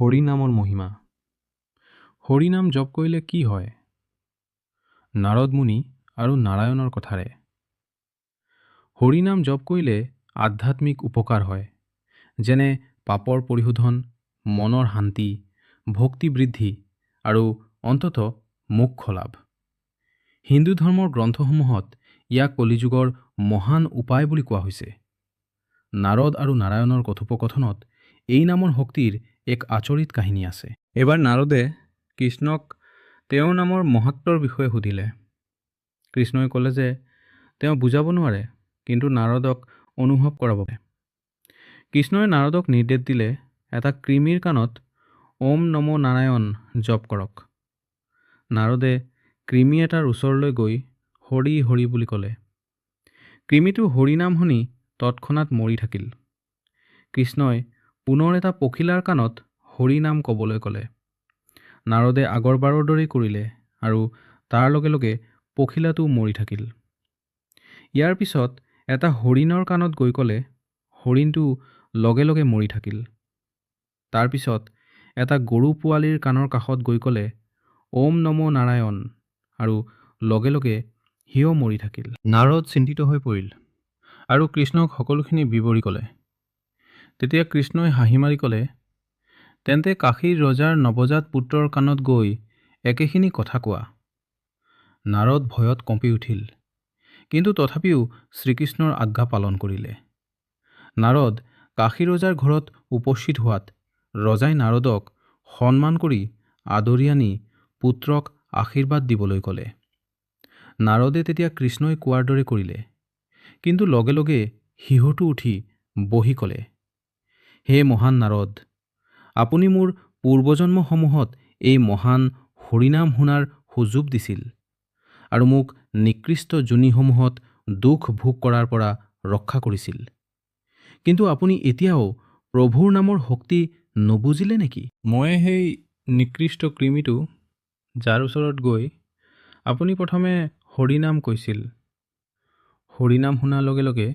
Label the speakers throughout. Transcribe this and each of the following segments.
Speaker 1: হৰিনামৰ মহিমা। হৰিনাম জপ কৰিলে কি হয়? নাৰদ মুনি আৰু নাৰায়ণৰ কথাৰে। হৰিনাম জপ কৰিলে আধ্যাত্মিক উপকাৰ হয়, যেনে পাপৰ পৰিশোধন, মনৰ শান্তি, ভক্তি বৃদ্ধি আৰু অন্ততঃ মোক্ষ লাভ। হিন্দু ধৰ্মৰ গ্ৰন্থসমূহত ইয়াক কলিযুগৰ মহান উপায় বুলি কোৱা হৈছে। নাৰদ আৰু নাৰায়ণৰ কথোপকথনত এই নামৰ শক্তিৰ এক আচৰিত কাহিনী আছে। এবাৰ নাৰদে কৃষ্ণক তেওঁৰ নামৰ মহত্বৰ বিষয়ে সুধিলে। কৃষ্ণই ক'লে যে তেওঁ বুজাব নোৱাৰে, কিন্তু নাৰদক অনুভৱ কৰাব পাৰে। কৃষ্ণই নাৰদক নিৰ্দেশ দিলে এটা কৃমিৰ কাণত ওম নমো নাৰায়ণ জপ কৰক। নাৰদে কৃমি এটাৰ ওচৰলৈ গৈ হৰি হৰি বুলি ক'লে। কৃমিটো হৰিনাম শুনি তৎক্ষণাৎ মৰি থাকিল। কৃষ্ণই পুনৰ এটা পখিলাৰ কাণত হৰিনাম ক'বলৈ ক'লে। নাৰদে আগৰবাৰৰ দৰেই কৰিলে আৰু তাৰ লগে লগে পখিলাটো মৰি থাকিল। ইয়াৰ পিছত এটা হৰিণৰ কাণত গৈ ক'লে, হৰিণটো লগে লগে মৰি থাকিল। তাৰ পিছত এটা গৰু পোৱালিৰ কাণৰ কাষত গৈ ক'লে, ওম নমো নাৰায়ণ, আৰু লগে লগে সিও মৰি থাকিল। নাৰদ চিন্তিত হৈ পৰিল আৰু কৃষ্ণক সকলোখিনি বিৱৰি ক'লে। তেতিয়া কৃষ্ণই হাঁহি মাৰি ক'লে, তেন্তে কাশীৰ ৰজাৰ নৱজাত পুত্ৰৰ কাণত গৈ একেখিনি কথা কোৱা। নাৰদ ভয়ত কঁপি উঠিল, কিন্তু তথাপিও শ্ৰীকৃষ্ণৰ আজ্ঞা পালন কৰিলে। নাৰদ কাশী ৰজাৰ ঘৰত উপস্থিত হোৱাত ৰজাই নাৰদক সন্মান কৰি আদৰি আনি পুত্ৰক আশীৰ্বাদ দিবলৈ ক'লে। নাৰদে তেতিয়া কৃষ্ণই কোৱাৰ দৰে কৰিলে, কিন্তু লগে লগে শিহটো উঠি বহি ক'লে, হে মহান নাৰদ, আপুনি মোৰ পূৰ্বজন্মসমূহত এই মহান হৰিনাম শুনাৰ সুযোগ দিছিল আৰু মোক নিকৃষ্ট যোনিসমূহত দুখ ভোগ কৰাৰ পৰা ৰক্ষা কৰিছিল। কিন্তু আপুনি এতিয়াও প্ৰভুৰ নামৰ শক্তি নুবুজিলে নেকি? মই সেই নিকৃষ্ট কৃমিটো যাৰ ওচৰত গৈ আপুনি প্ৰথমে হৰিনাম কৈছিল। হৰিনাম শুনাৰ লগে লগে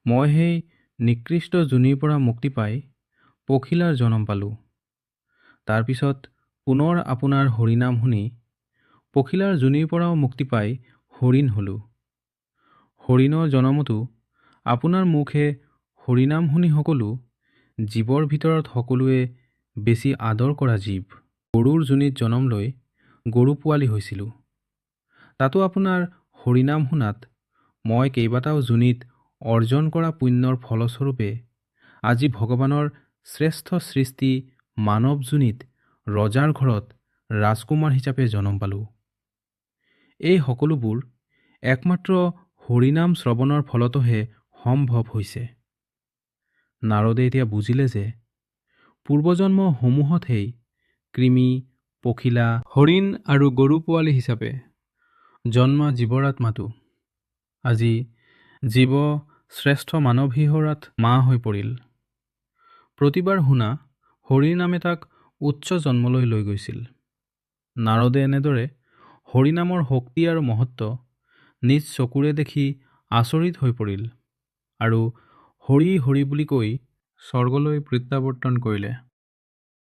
Speaker 1: মই সেই নিকৃষ্ট যোনিৰ পৰা মুক্তি পাই পখিলাৰ জনম পালোঁ। তাৰপিছত পুনৰ আপোনাৰ হৰিনাম শুনি পখিলাৰ যোনিৰ পৰাও মুক্তি পাই হৰিণ হ'লোঁ। হৰিণৰ জনমতো আপোনাৰ মুখে হৰিনাম শুনি সকলো জীৱৰ ভিতৰত সকলোৱে বেছি আদৰ কৰা জীৱ। গৰুৰ যোনিত জনম লৈ গৰু পোৱালি হৈছিলোঁ। তাতো আপোনাৰ হৰিনাম শুনাত মই কেইবাটাও যোনিত অৰ্জন কৰা পুণ্যৰ ফলস্বৰূপে আজি ভগৱানৰ শ্ৰেষ্ঠ সৃষ্টি মানৱ যোনিত ৰজাৰ ঘৰত ৰাজকুমাৰ হিচাপে জনম পালোঁ। এই সকলোবোৰ একমাত্ৰ হৰিনাম শ্ৰৱণৰ ফলতহে সম্ভৱ হৈছে। নাৰদে এতিয়া বুজিলে যে পূৰ্বজন্মসমূহতহেই কৃমি, পখিলা, হৰিণ আৰু গৰু পোৱালি হিচাপে জন্মা জীৱৰ আত্মাটো আজি জীৱ শ্ৰেষ্ঠ মানৱ শিহৰাত মা হৈ পৰিল। প্ৰতিবাৰ শুনা হৰিনামে তাক উচ্চ জন্মলৈ লৈ গৈছিল। নাৰদে এনেদৰে হৰিনামৰ শক্তি আৰু মহত্ব নিজ চকুৰে দেখি আচৰিত হৈ পৰিল আৰু হৰি হৰি বুলি কৈ স্বৰ্গলৈ প্ৰত্যাৱৰ্তন কৰিলে।